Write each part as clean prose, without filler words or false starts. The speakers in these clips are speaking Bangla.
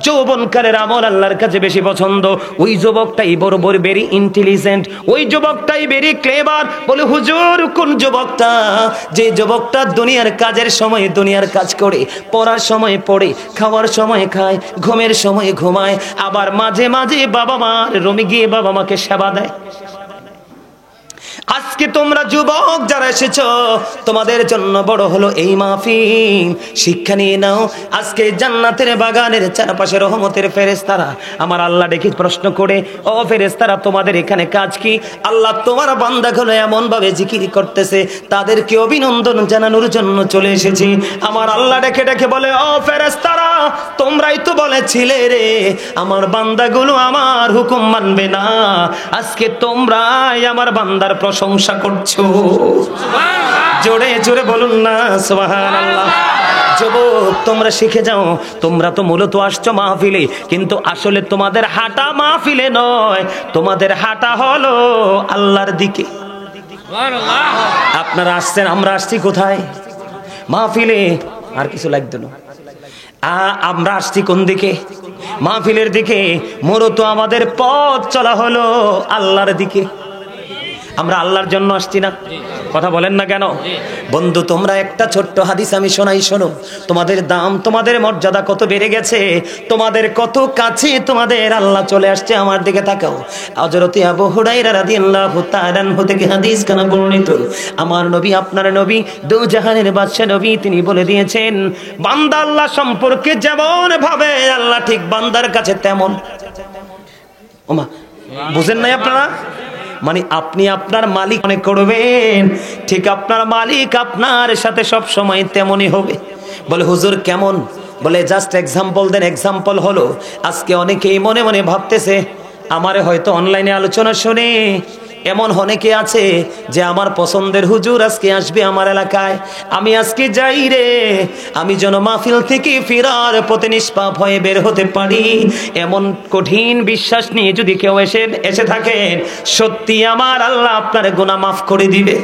যৌবনকালের আমল আল্লাহর কাছে বেশি পছন্দ। ওই যুবকটাই বড় বড় ভেরি ইন্টেলিজেন্ট, ওই যুবকটাই ভেরি ক্লেভার। বলে হুজুর কোন যুবকটা? যে যুবকটা দুনিয়ার কাজের সময় দুনিয়ার কাজ করে, পড়ার সময় পড়ে, খাওয়ার সময় খায়, ঘুমের সময় ঘুমায়, আবার মাঝে মাঝে বাবা মার রুমে গিয়ে বাবা মাকে সেবা দেয়। আজকে তোমরা যুবক যারা এসেছো, তোমাদের জন্য বড় হলো এই মাহফিল। শিক্ষা নিয়ে নাও। আজকে জান্নাতের বাগানের চারপাশে রহমতের ফেরেশতারা আমার আল্লাহ ডেকে প্রশ্ন করে, ও ফেরেশতারা তোমাদের এখানে কাজ কি? আল্লাহ তোমার বান্দাগুলো এমন ভাবে জিকির করতেছে, তাদেরকে অভিনন্দন জানানোর জন্য চলে এসেছি। আমার আল্লাহ ডেকে ডেকে বলে, ও ফেরেশতারা তোমরাই তো বলেছিলে রে আমার বান্দাগুলো আমার হুকুম মানবে না, আজকে তোমরাই আমার বান্দার প্রশংসা করছো। জোরে জোরে বলুন না সুবহানাল্লাহ। যুবক তোমরা শিখে যাও, তোমরা তো মূলত আসছো মাহফিলে, কিন্তু আসলে তোমাদের হাঁটা মাহফিলে নয়, তোমাদের হাঁটা হলো আল্লাহর দিকে। আপনারা আসছেন, আমরা আসছি কোথায়? মাহফিলে। আর কিছু লাগতো না। আমরা আসছি কোন দিকে? মাহফিলের দিকে। মূলত আমাদের পথ চলা হলো আল্লাহর দিকে। আমরা আল্লাহর জন্য আসছি না? কথা বলেন না কেন? বন্ধু তোমরা একটা ছোট্ট হাদিস আমি শোনাই, শোনো। তোমাদের দাম, তোমাদের মর্যাদা কত বেড়ে গেছে, তোমাদের কত কাছে তোমাদের আল্লাহ চলে আসছে। আমার দিকে তাকাও। হযরত আবু হুরায়রা রাদিয়াল্লাহু তাআলা আনহু থেকে হাদিস কানা বর্ণিত, আমার নবী, আপনার নবী, দু জাহানের বাদশা নবী, তিনি বলে দিয়েছেন, বান্দা আল্লাহ সম্পর্কে যেমন ভাবে আল্লাহ ঠিক বান্দার কাছে তেমন। ওমা বুঝেন নাই আপনারা? মানে আপনি আপনার মালিক মনে করবেন, ঠিক আপনার মালিক আপনার সাথে সব সময় তেমনই হবে। বলে হুজুর কেমন? বলে জাস্ট এক্সাম্পল দেন। এক্সাম্পল হলো, আজকে অনেকেই মনে মনে ভাবতেছে, আমারে হয়তো অনলাইনে আলোচনা শুনে এমন অনেকে আছে যে আমার পছন্দের হুজুর আজকে আসবে আমার এলাকায়, আমি আজকে যাই রে, আমি যেন মাহফিল থেকে ফেরার পথে নিষ্পাপ হয়ে বের হতে পারি। এমন কঠিন বিশ্বাস নিয়ে যদি কেউ এসে থাকেন, সত্যি আমার আল্লাহ আপনার গুনাহ মাফ করে দিবে।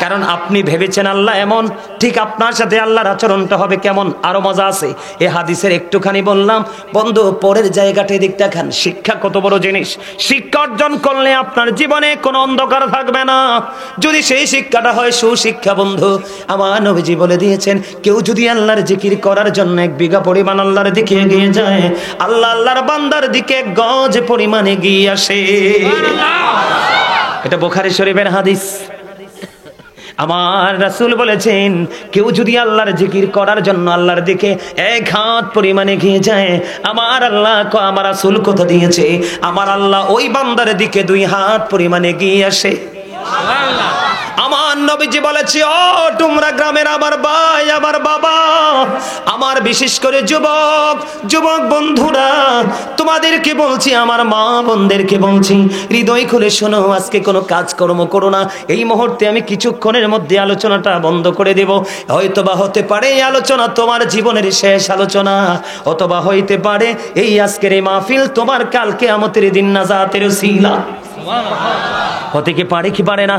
কারণ আপনি ভেবেছেন আল্লাহ এমন, ঠিক আপনার সাথে আল্লাহর আচরণটা হবে কেমন? আরো মজা আছে। এ হাদিসের একটুখানি বললাম। বন্ধু পরের জায়গাটা দিক দেখান। শিক্ষা কত বড় জিনিস। শিক্ষা অর্জন করলে আপনার জীবনে কোনো অন্ধকার থাকবে না, যদি সেই শিক্ষাটা হয় সুশিক্ষা। বন্ধু আমার নবীজি বলে দিয়েছেন, কেউ যদি আল্লাহর জিকির করার জন্য 1 বিঘা পরিমাণ আল্লাহর দিকে এগিয়ে যায়, আল্লাহ আল্লাহর বান্দার দিকে 1 গজ পরিমাণ এগিয়ে আসে। এটা বুখারী শরীফের হাদিস। আমার রাসূল বলেছেন, কেউ যদি আল্লাহর জিকির করার জন্য আল্লাহর দিকে 1 হাত পরিমাণে এগিয়ে যায়, আমার আল্লাহ, আমার রাসূল কথা দিয়েছে, আমার আল্লাহ ওই বান্দার দিকে 2 হাত পরিমাণে এগিয়ে আসে। সুবহানাল্লাহ। আমার নবীজি বলেছে, ও তোমরা গ্রামের আমার ভাই, আমার বাবা, আমার বিশেষ করে যুবক যুবক বন্ধুরা, তোমাদেরকে বলছি, আমার মা বোনদেরকে বলছি, হৃদয় খুলে শোনো। আজকে কোনো কাজকর্ম করো না। এই মুহূর্তে আমি কিছুক্ষণের মধ্যে আলোচনাটা বন্ধ করে দেব। হয়তোবা হতে পারে এই আলোচনা তোমার জীবনের শেষ আলোচনা, অথবা হইতে পারে এই আজকের এই মাহফিল তোমার কাল কিয়ামতের দিন নাজাতের উসিলা। হতে কি পারে কি পারে না?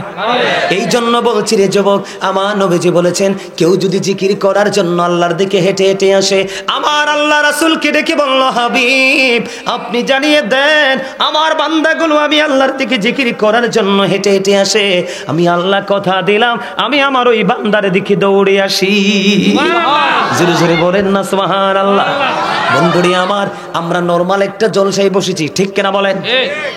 এই জন্য বলছি রে যুবক, আমার নবীজি বলেছেন, কেউ যদি জিকির করার জন্য আল্লাহর দিকে হেঁটে হেঁটে আসে, আমার আল্লাহ রাসূলকে ডেকে বলল, হাবিব আপনি জানিয়ে দেন আমার বান্দাগুলো আমি আল্লাহর দিকে জিকির করার জন্য হেঁটে হেঁটে আসে, আমি আল্লাহ কথা দিলাম আমি আমার ওই বান্দার দিকে দৌড়ে আসি। জোরে জোরে বলেন না সুবহানাল্লাহ। বন্ধুরি আমার, আমরা নরমাল একটা জলসায় বসেছি, ঠিক কিনা বলেন?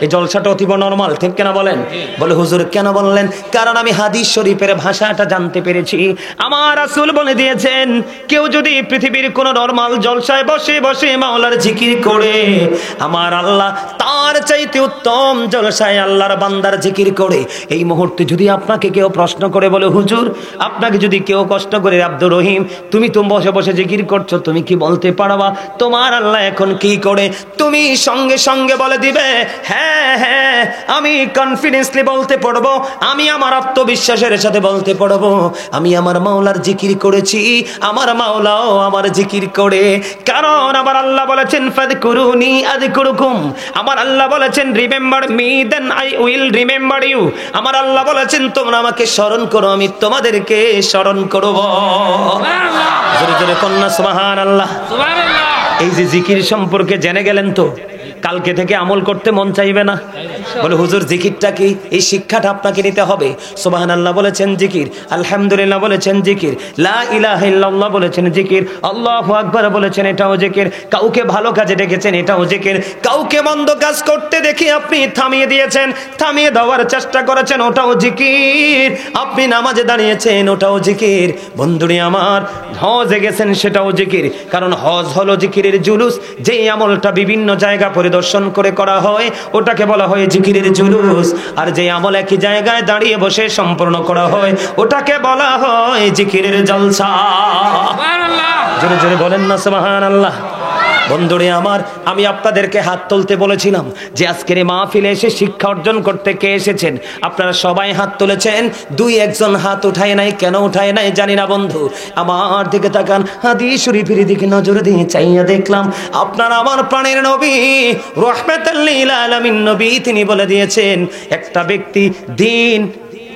এই জলসাটা অতীব নরমাল, ঠিক কিনা বলেন? বলে হুজুর কেন বললেন? কারণ আমি হাদিস শরীফের ভাষাটা জানতে পেরেছি। আমার রাসূল বলে দিয়েছেন, কেউ যদি পৃথিবীর কোন নরমাল জলসায় বসে বসে মাওলার জিকির করে, আমার আল্লাহ তার চাইতে উত্তম জলসায় আল্লাহর বান্দার জিকির করে। এই মুহূর্তে যদি আপনাকে কেউ প্রশ্ন করে বলে, হুজুর আপনাকে যদি কেউ কষ্ট করে, আব্দুর রহিম তুমি তো বসে বসে জিকির করছো, তুমি কি বলতে পারবা তোমার আল্লাহ এখন কি করে? তুমি সঙ্গে সঙ্গে বলে দিবে, হ্যাঁ হ্যাঁ আমি কনফিডেন্সলি বলতে পারবো, আমি আমার আত্মবিশ্বাসের সাথে বলতে পারবো, আমি আমার মাওলার জিকির করেছি, আমার মাওলাও আমার জিকির করে। কারণ আমার আল্লাহ বলেছেন, ফাযকুরুনি আযকুরুকুম, আমার আল্লাহ বলেছেন, remember me then I will remember you, আমার আল্লাহ বলেছেন তোমরা আমাকে স্মরণ করো, আমি তোমাদেরকে স্মরণ করব। জোরে জোরে কন্যা সুবহানাল্লাহ। সুবহানাল্লাহ। এই যে জিকির সম্পর্কে জেনে গেলেন, তো কালকে থেকে আমল করতে মন চাইবে না? বলে হুজুর জিকিরটা কি? এই শিক্ষাটা আপনাকে নিতে হবে। সুবহানাল্লাহ বলেছেন জিকির, আলহামদুলিল্লাহ বলেছেন জিকির, লা ইলাহা ইল্লাল্লাহ বলেছেন জিকির, আল্লাহু আকবার বলেছেন এটাও জিকির, কাউকে ভালো কাজে ডেকেছেন এটাও জিকির, কাউকে মন্দ কাজ করতে দেখি আপনি থামিয়ে দিয়েছেন, থামিয়ে দেওয়ার চেষ্টা করেছেন ওটাও জিকির, আপনি নামাজে দাঁড়িয়েছেন ওটাও জিকির। বন্ধুরে আমার, হজে গেছেন সেটাও জিকির, কারণ হজ হলো জিকিরের জুলুস। যেই আমলটা বিভিন্ন জায়গা পরিদর্শন করে করা হয় ওটাকে বলা হয় জিকিরের জুলুস, আর যে আমল একই জায়গায় দাঁড়িয়ে বসে সম্পূর্ণ করা হয় ওটাকে বলা হয় জিকিরের জলসা। জোরে জোরে বলেন না সুবহানাল্লাহ। বন্ধুরে আমার, আমি আপনাদেরকে হাত তুলতে বলেছিলাম যে আজকের এই মাহফিলে এসে শিক্ষা অর্জন করতে কে এসেছেন? আপনারা সবাই হাত তুলেছেন, দুই একজন হাত উঠায় নাই। কেন উঠায় নাই জানি না। বন্ধু আমার দিকে তাকান, হাদিস শরীফের দিকে নজর দিয়ে চাইয়া দেখলাম আপনারা আমার প্রাণের নবী রাহমাতাল লিল আলামিন নবী তিনি বলে দিয়েছেন, একটা ব্যক্তি দিন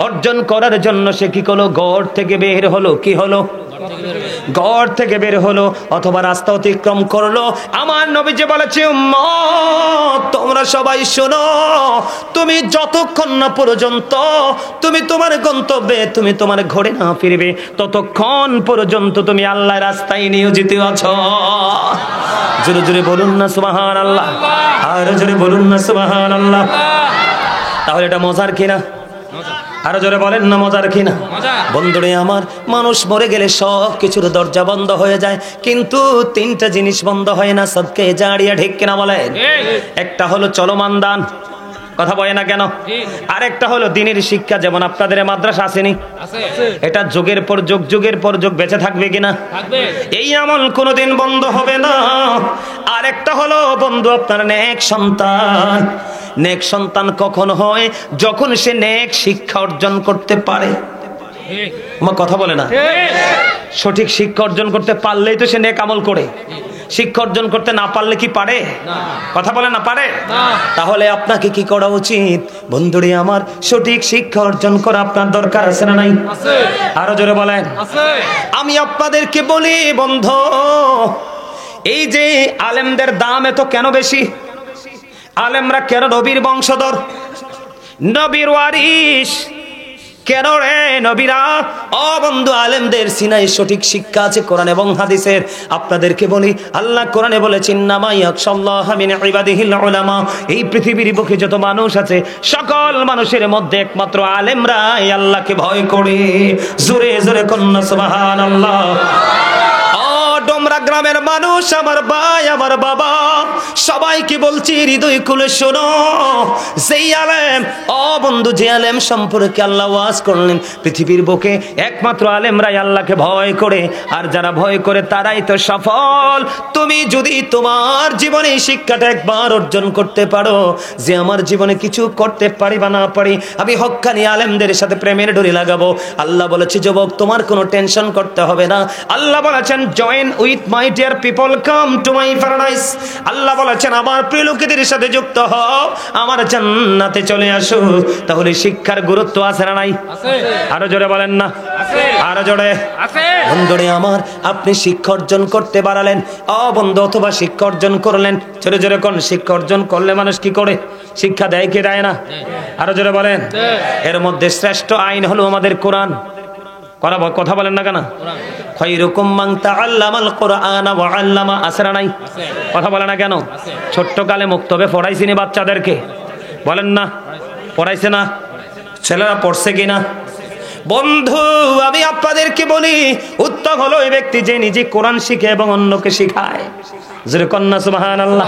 অর্জন করার জন্য সে কি করলো? ঘর থেকে বের হলো। কি হলো? ঘর থেকে বের হলো অথবা রাস্তা অতিক্রম করলো। আমার নবী যে বলেছে, উম্মত তোমরা সবাই শোনো, তুমি যতক্ষণ না পর্যন্ত তুমি তোমার গন্তব্যে তুমি তোমার ঘরে না ফিরবে ততক্ষণ পর্যন্ত তুমি আল্লাহর রাস্তায় নিয়োজিত আছো। জোরে জোরে বলুন না সুবহানাল্লাহ, আর জোরে বলুন না সুবহানাল্লাহ। তাহলে এটা মজার কিনা? আরো জোরে বলেন না মজার কিনা? বন্ধুরে আমার, মানুষ মরে গেলে সব কিছুর দরজা বন্ধ হয়ে যায়, কিন্তু তিনটা জিনিস বন্ধ হয় না। সদকে জারিয়া, ঠিক কিনা বলেন? একটা হলো চলমান দান, কথা বলে না কেন? আরেকটা হলো দিনের শিক্ষা, যেমন আপনাদের মাদ্রাসা আসেনি, এটা যুগের পর যুগ, যুগের পর যুগ বেঁচে থাকবে কিনা? এই আমল কোনোদিন বন্ধ হবে না। আরেকটা হলো বন্ধু আপনার নেক সন্তান। নেক সন্তান কখন হয়? যখন সে নেক শিক্ষা অর্জন করতে পারে। আমার কথা বলে না? সঠিক শিক্ষা অর্জন করতে পারলেই তো সে নেক আমল করে। শিক্ষা অর্জন করতে না পারলে কি পারে? কথা বলে না পারে। তাহলে আপনাকে কি করা উচিত? বন্ধুরে আমার, সঠিক শিক্ষা অর্জন করা আপনার দরকার আছে না নাই? আরো জোরে বলেন। আমি আপনাদেরকে বলি বন্ধু, এই যে আলেমদের দাম এত কেন বেশি? আলেমরা কেন নবীর বংশধর, নবীর ওয়ারিস? কেন রে নবীরা? ও বন্ধু, আলেমদের সিনায় সঠিক শিক্ষা আছে কোরআন এবং হাদিসের। আপনাদেরকে বলি, আল্লাহ কোরআনে বলেছেন, ইন্নামা ইয়াখশাল্লাহা মিন ইবাদিহিল উলামা। এই পৃথিবীর বুকে যত মানুষ আছে, সকল মানুষের মধ্যে একমাত্র আলেমরা আল্লাহকে ভয় করে। জোরে জোরে কন্না সুবহানাল্লাহ। ডোমরা গ্রামের মানুষ, আমার ভাই, আমার বাবা, সবাইকে বলছি হৃদয় খুলে শোনো, যেই আলেম, ও বন্ধু, যে আলেম সম্পর্কে আল্লাহ ওয়াজ করলেন, পৃথিবীর বুকে একমাত্র আলেমরাই আল্লাহকে ভয় করে, আর যারা ভয় করে তারাই তো সফল। তুমি যদি তোমার জীবনে শিক্ষাটা একবার অর্জন করতে পারো যে আমার জীবনে কিছু করতে পারি বা না পারি, আমি হক্কানি আলেমদের সাথে প্রেমের ডোরি লাগাবো। আল্লাহ বলেছে, যুবক তোমার কোনো টেনশন করতে হবে না। আল্লাহ বলেছেন, join with my dear people, come to my paradise. আল্লাহ বলেছেন, আমার প্রিয় লোকেদের সাথে যুক্ত হও, আমার জান্নাতে চলে আসো। তাহলে শিক্ষার গুরুত্ব আছে না নাই? আরো জোরে বলেন না, আরো জোরে। বন্ধুরে আমার, আপনি শিক্ষা অর্জন করতে বাড়ালেন, ও বন্ধু, অথবা শিক্ষা অর্জন করলেন, জোরে জোরে কোন শিক্ষা অর্জন করলে মানুষ কি করে? শিক্ষা দেয় কি দেয় না? আরো জোরে বলেন। এর মধ্যে শ্রেষ্ঠ আইন হলো আমাদের কোরআন। কথা বলেন না কেন? খায়রুকুম মান তাআল্লামাল কুরআনা ওয়া আল্লামা। আছে না নাই? কথা বলে না কেন? ছোট্ট কালে মুক্তবে পড়াইছি নি বাচ্চাদেরকে? বলেন না, পড়াইছে না? ছেলেরা পড়ছে কিনা? বন্ধু আমি আপনাদেরকে বলি, উত্তম হলো ওই ব্যক্তি যে নিজে কোরআন শিখে এবং অন্যকে শিখায়। জোরে কন্না সুবহানাল্লাহ।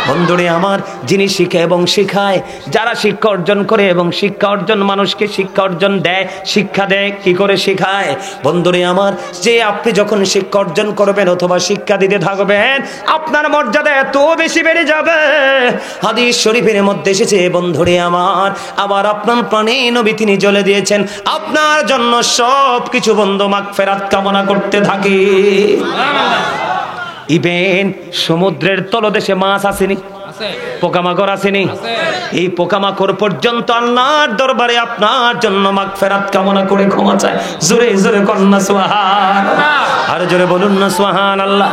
বন্ধুরে আমার, যিনি শিখে এবং শিখায়, যারা শিক্ষা অর্জন করে এবং শিক্ষা অর্জন মানুষকে শিক্ষা অর্জন দেয়, শিক্ষা দেয়, কি করে শিখায়? বন্ধুরে আমার, যে আপনি যখন শিক্ষা অর্জন করবেন অথবা শিক্ষা দিতে থাকবেন, আপনার মর্যাদা এত বেশি বেড়ে যাবে। হাদিস শরীফের মধ্যে এসেছে বন্ধুরে আমার, আবার আপনার প্রাণে নবী তিনি জ্বলে দিয়েছেন, আপনার জন্য সব কিছু বন্ধু মাগফিরাত কামনা করতে থাকে। ইভেন সমুদ্রের তলদেশে মাছ আসেনি? পোকামাকড় আসেনি? এই পোকামাকড় পর্যন্ত আল্লাহর দরবারে আপনার জন্য মাগফিরাত কামনা করে ক্ষমা চায়। জোরে জোরে কন্যা সুবহানাল্লাহ, আর জোরে বলুন না সুবহানাল্লাহ।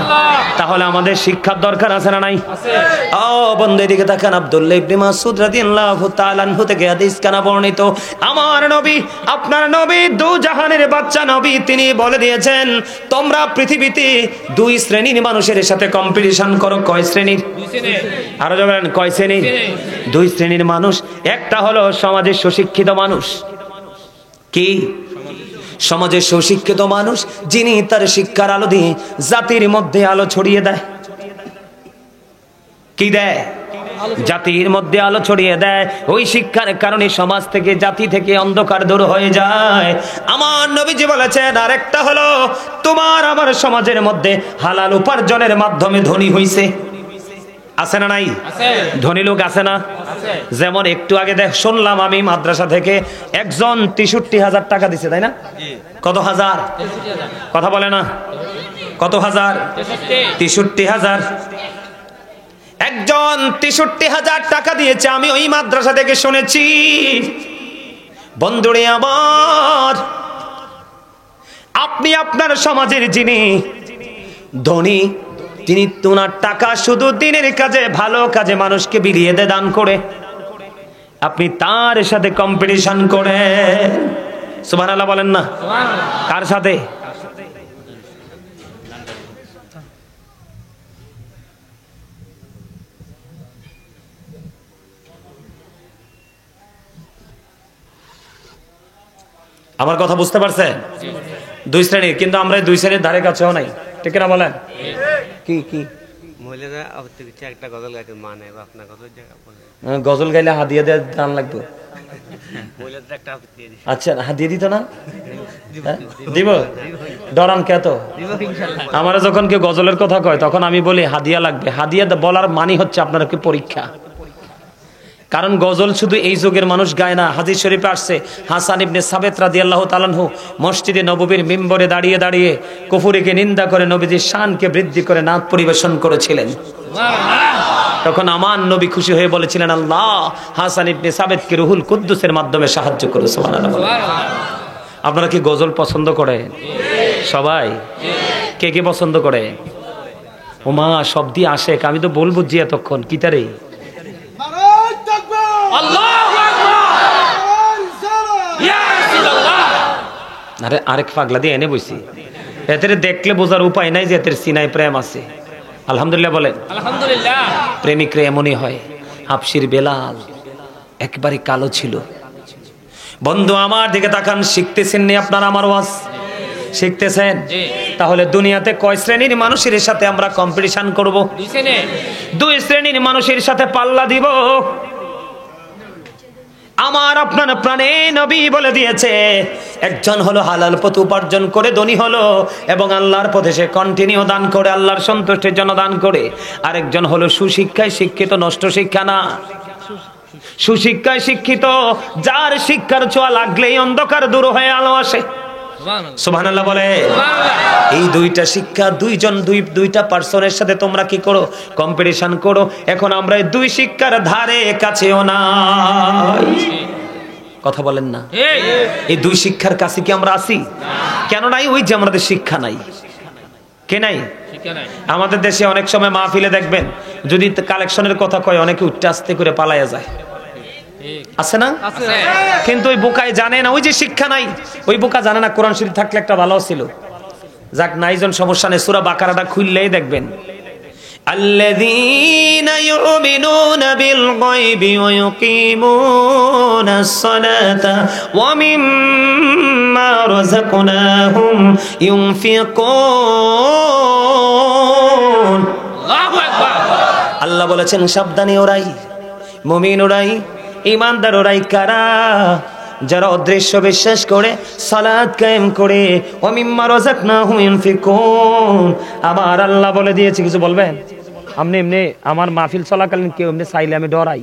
তাহলে আমাদের শিক্ষার দরকার আছে না নাই? ও বন্ধু এদিকে তাকান। আব্দুল্লাহ ইবনে মাসউদ রাদিয়াল্লাহু তাআলা আনহু থেকে হাদিস কানা বর্ণিত, আমার নবী, আপনার নবী, দু জাহানের বাচ্চা নবী, তিনি বলে দিয়েছেন তোমরা পৃথিবীতে দুই শ্রেণীর মানুষের সাথে কম্পিটিশন করো। কয় শ্রেণীর? আরো বলেন কয় শ্রেণীর? দুই শ্রেণীর মানুষ। একটা হলো সমাজের সুশিক্ষিত মানুষ। কি? সমাজের সুশিক্ষিত মানুষ, যিনি তার শিক্ষার আলো দিয়ে জাতির মধ্যে আলো ছড়িয়ে দেয়। কি দেয়? জাতির মধ্যে আলো ছড়িয়ে দেয়। ওই শিক্ষার কারণে সমাজ থেকে, জাতি থেকে অন্ধকার দূর হয়ে যায়। আমার নবীজি বলেছেন আরেকটা হলো তোমার আমার সমাজের মধ্যে হালাল উপার্জনের মাধ্যমে ধনী হইছে। আছে না নাই? ধনী লোক আছে না? যেমন একটু আগে শুনলাম আমি মাদ্রাসা থেকে একজন ৬৩,০০০ টাকা দিছে, তাই না? কত হাজার? কথা বলে না? কত হাজার? ৬৩,০০০। একজন ৬৩,০০০ টাকা দিয়েছে, আমি ওই মাদ্রাসা থেকে শুনেছি। বন্ধুরে আমার, আপনি আপনার সমাজের যিনি ধনী, তিনি তোনার টাকা শুধু দিনের কাজে, ভালো কাজে মানুষকে বিলিয়ে দেয় দান করে, আপনি তার সাথে কম্পিটিশন করে। সুবহানাল্লাহ বলেন না? কার সাথে? আমার কথা বুঝতে পারছেন? দুই শ্রেণীর, কিন্তু আমরা দুই শ্রেণীর ধারে কাছেও নাই, ঠিক না বলেন? কি কি একটা গজল গাইতে মানে আপনার গজল গাইলে হাদিয়া দিয়ে দান লাগবে? আচ্ছা, হাদিয়া দিত না? দিব? ডরান কে? তো আমার যখন কেউ গজলের কথা কয় তখন আমি বলি হাদিয়া লাগবে। হাদিয়া বলার মানে হচ্ছে আপনার কি পরীক্ষা। কারণ গজল শুধু এই যুগের মানুষ গায় না। হাদিস শরীফে আসছে, হাসান ইবনে সাবিত রাদিয়াল্লাহু তাআলা আনহু মসজিদে নববীর মিম্বরে দাঁড়িয়ে দাঁড়িয়ে কুফরিকে নিন্দা করে নবীজির শানকে বৃদ্ধি করে নাত পরিবেশন করেছিলেন। তখন আমার নবী খুশি হয়ে বলেছিলেন, আল্লাহ হাসান ইবনে সাবিতকে রুহুল কুদ্দুসের মাধ্যমে সাহায্য করো। সুবহানাল্লাহ। আপনারা কি গজল পছন্দ করেন? সবাই কে কে পছন্দ করে? ওমা সব দিয়ে আসে, আমি তো বলবো যে এতক্ষণ কি তারে। আরে আরেক পাগলা দিয়ে এনে বইছি, এদের দেখলে বোঝার উপায় নাই যে এদের সিনায় প্রেম আছে। আলহামদুলিল্লাহ বলেন। আলহামদুলিল্লাহ। প্রেমিকরা এমনই হয়। হাবশির বেলাল একবারে কালো ছিল। বন্ধু আমার দিকে তাকান, শিখতেছেন নি আপনারা আমার ওয়াজ? শিখতেছেন? তাহলে দুনিয়াতে কয় শ্রেণীর মানুষের সাথে আমরা কম্পিটিশন করব? দুই শ্রেণীর মানুষের সাথে পাল্লা দিব। আমার আপনার প্রাণে নবী বলে দিয়েছে, একজন হলো হালাল পথ উপার্জন করে ধনী হলো এবং আল্লাহর পথে সে কন্টিনিউ দান করে, আল্লাহর সন্তুষ্টির জন্য দান করে। আরেকজন হলো সুশিক্ষায় শিক্ষিত, নষ্ট শিক্ষা না, সুশিক্ষায় শিক্ষিত, যার শিক্ষার ছোঁয়া লাগলেই অন্ধকার দূর হয়ে আলো আসে। সুবহানাল্লাহ বলে। এই দুইটা শিক্ষা, দুইটা পার্সনের সাথে তোমরা কি করো? কম্পিটিশন করো। এখন আমরা এই দুই শিক্ষার ধারে কাছেও নাই। কথা বলেন না? এই দুই শিক্ষার কাছে কি আমরা আছি? কেন নাই? ওই যে আমাদের শিক্ষা নাই। কে নাই? আমাদের দেশে অনেক সময় মাহফিলে দেখবেন, যদি কালেকশনের কথা কয় অনেকে উঠতে আস্তে করে পালায়া যায়, আছে না? কিন্তু ওই বোকায় জানে না, ওই যে শিক্ষা নাই, ওই বোকা জানে না কোরআন শরীফ থাকলে একটা ভালো ছিল। যাক, নাইজন সমস্যা নেই, সূরা বাকারাটা খুললেই দেখবেন, আল্লাযীনা ইউমিনুনা বিল গায়বি ওয়া ইউকিমুনাস সালাতা ওয়া মিম্মা রাযাকনাহুম ইউনফিকুন। আল্লাহু আকবার। আল্লাহ বলেছেন সাবধানে ওরাই, মুমিন ওরাই, ইমানদার ওরাই কারা? যারা অদৃশ্য বিশ্বাস করে, সালাত কায়েম করে, ওয়া মিম্মা রাযাকনাহুম ইউনফিকুন। আমার আল্লাহ বলে দিয়েছে, কিছু বলবেন? আপনি এমনি আমার মাহফিল চলাকালীন কেউ এমনি চাইলে আমি ডরাই,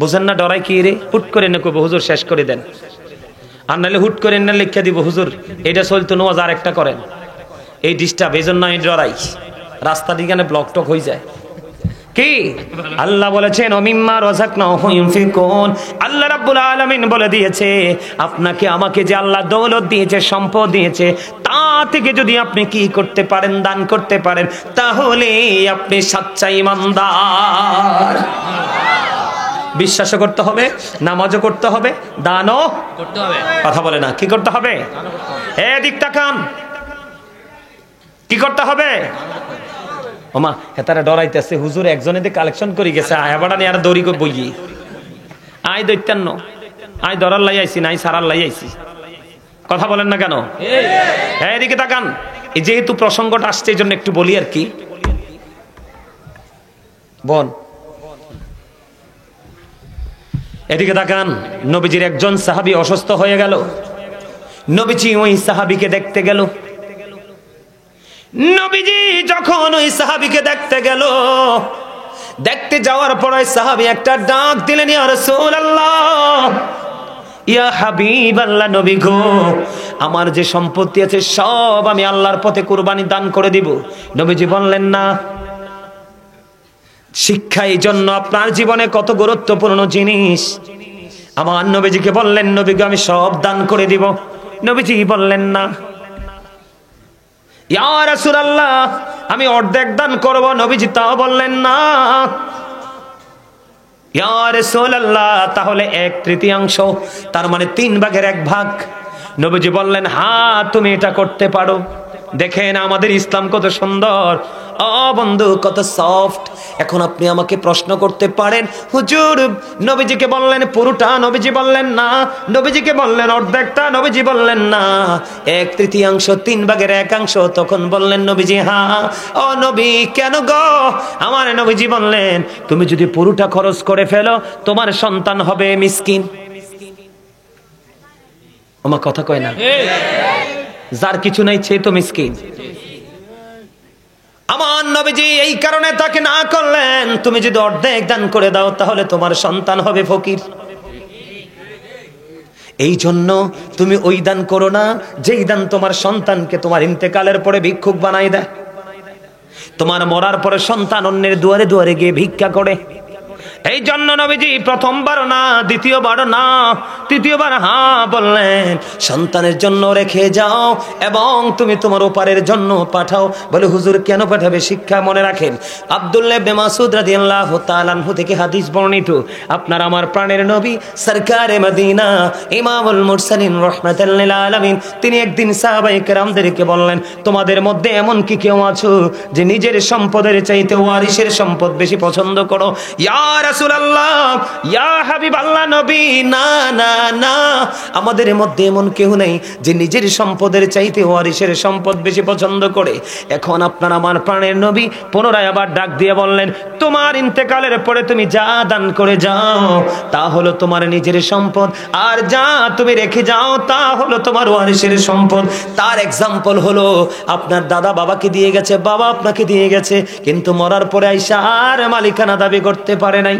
বুঝেন না? ডরাই কি রে? হুট করে না কইব হুজুর শেষ করে দেন, আর নাহলে হুট করে না লিখে দিব হুজুর এটা চলতো নোয়াজ আর একটা করেন, এই ডিস্টার্ব, এই জন্য আমি ডরাই। রাস্তা দিকে ব্লক টক হয়ে যায়। কি আল্লাহ বলেছেন ওমিম্মা রাযাকনাহুম ইউনফিকুন, আল্লাহ রাব্বুল আলামিন বলে দিয়েছে আপনাকে আমাকে যে আল্লাহ দৌলত দিয়েছে, সম্পদ দিয়েছে, তা থেকে যদি আপনি কি করতে পারেন, দান করতে পারেন, তাহলে আপনি সচ্চা ঈমানদার। বিশ্বাসও করতে হবে, নামাজও করতে হবে, দানও করতে হবে। কথা বলে না, কি করতে হবে? এদিক তাকান, কি করতে হবে? ওমা হেতারা ডরাইতেছে, হুজুর একজনে দিয়ে কালেকশন করে গেছে, আয়াবাড়া নিয়ে আর দড়ি কই বইয়ে আয় দৈত্যান্ন, আয় ধরার লাই আইছি, নাই সারার লাই আইছি। কথা বলেন না কেন? এদিকে তাকান, এই যেহেতু প্রসঙ্গটা আসছে এই জন্য একটু বলি আর কি। বোন এদিকে তাকান, নবীজির একজন সাহাবী অসুস্থ হয়ে গেল। নবীজি ওই সাহাবীকে দেখতে গেল। নবীজি যখন ওই সাহাবীকে দেখতে গেল, দেখতে যাওয়ার পর ওই সাহাবী একটা ডাক দিলেন, ইয়া রাসূলুল্লাহ, ইয়া হাবিবাল্লাহ, নবী গো, আমার যে সম্পত্তি আছে সব আমি আল্লাহর পথে কুরবানি দান করে দিব। নবীজি বললেন না। শিক্ষা এই জন্য আপনার জীবনে কত গুরুত্বপূর্ণ জিনিস। আমার নবীজিকে বললেন, নবী গো, আমি সব দান করে দিব। নবীজি বললেন না। ইয়া রাসূলুল্লাহ, আমি অর্ধেক দান করব। নবীজি তাও বললেন না। ইয়া রাসূলুল্লাহ, তাহলে 1/3, তার মানে 3/1 নবীজি বললেন, হ্যাঁ তুমি এটা করতে পারো। দেখেন আমাদের ইসলাম কত সুন্দর, ও বন্ধু কত সফট। এখন আপনি আমাকে প্রশ্ন করতে পারেন, হুজুর নবীজিকে বললেন পুরোটা, নবীজি বললেন না। নবীজিকে বললেন অর্ধেকটা, নবীজি বললেন না। 1/3, 3/1। তখন বললেন নবীজি, হ্যাঁ। ও নবী, কেন গো? আমার নবীজি বললেন, তুমি যদি পুরোটা খরচ করে ফেলো তোমার সন্তান হবে মিসকিন। আমার কথা কয় না? যার কিছু নাই সে তো মিসকিন। আমার নবীজি এই কারণে তাকে না করলেন, তুমি যদি অর্ধেক দান করে দাও তাহলে তোমার সন্তান হবে ফকির। এই জন্য তুমি ওই দান করো না যেই দান তোমার সন্তানকে তোমার ইন্তেকালের পরে ভিক্ষুক বানাই দেয়। তোমার মরার পরে সন্তান অন্যের দুয়ারে দুয়ারে গিয়ে ভিক্ষা করে। এই জন্য নবীজি প্রথমবার না, দ্বিতীয়বার না, তৃতীয়বার হ্যাঁ বললেন, সন্তানের জন্য রেখে যাও এবং তুমি তোমার ওপারের জন্য পাঠাও। বলে হুজুর কেন পাঠাবে? শিক্ষা মনে রাখেন, আব্দুল্লাহ ইবনে মাসউদ রাদিয়াল্লাহু তাআলা আনহু থেকে হাদিস বর্ণিত, আপনার আমার প্রাণের নবী সরকারে মদিনা ইমামুল মুরসালিন রাহমাতাল লিল আলামিন, তিনি একদিন সাহাবায়ে কেরামদেরকে বললেন, তোমাদের মধ্যে এমন কি কেউ আছো যে নিজের সম্পদের চাইতে ওয়ারিসের সম্পদ বেশি পছন্দ করো? ইয়া রাসূলুল্লাহ, ইয়া হাবিবাল্লাহ, নবী, না না না, আমাদের মধ্যে এমন কেউ নেই যে নিজের সম্পদের চাইতে ওয়ারিসের সম্পদ বেশি পছন্দ করে। এখন আপনার আমার প্রাণের নবী পুনরায় আবার ডাক দিয়ে বললেন, তোমার ইন্তেকালের পরে তুমি যা দান করে যাও তা হলো তোমার নিজের সম্পদ, আর যা তুমি রেখে যাও তা হলো তোমার ওয়ারিসের সম্পদ। তার এক্সাম্পল হলো আপনার দাদা বাবাকে দিয়ে গেছে, বাবা আপনাকে দিয়ে গেছে, কিন্তু মরার পরে আইসা আর মালিকানা দাবি করতে পারে নাই।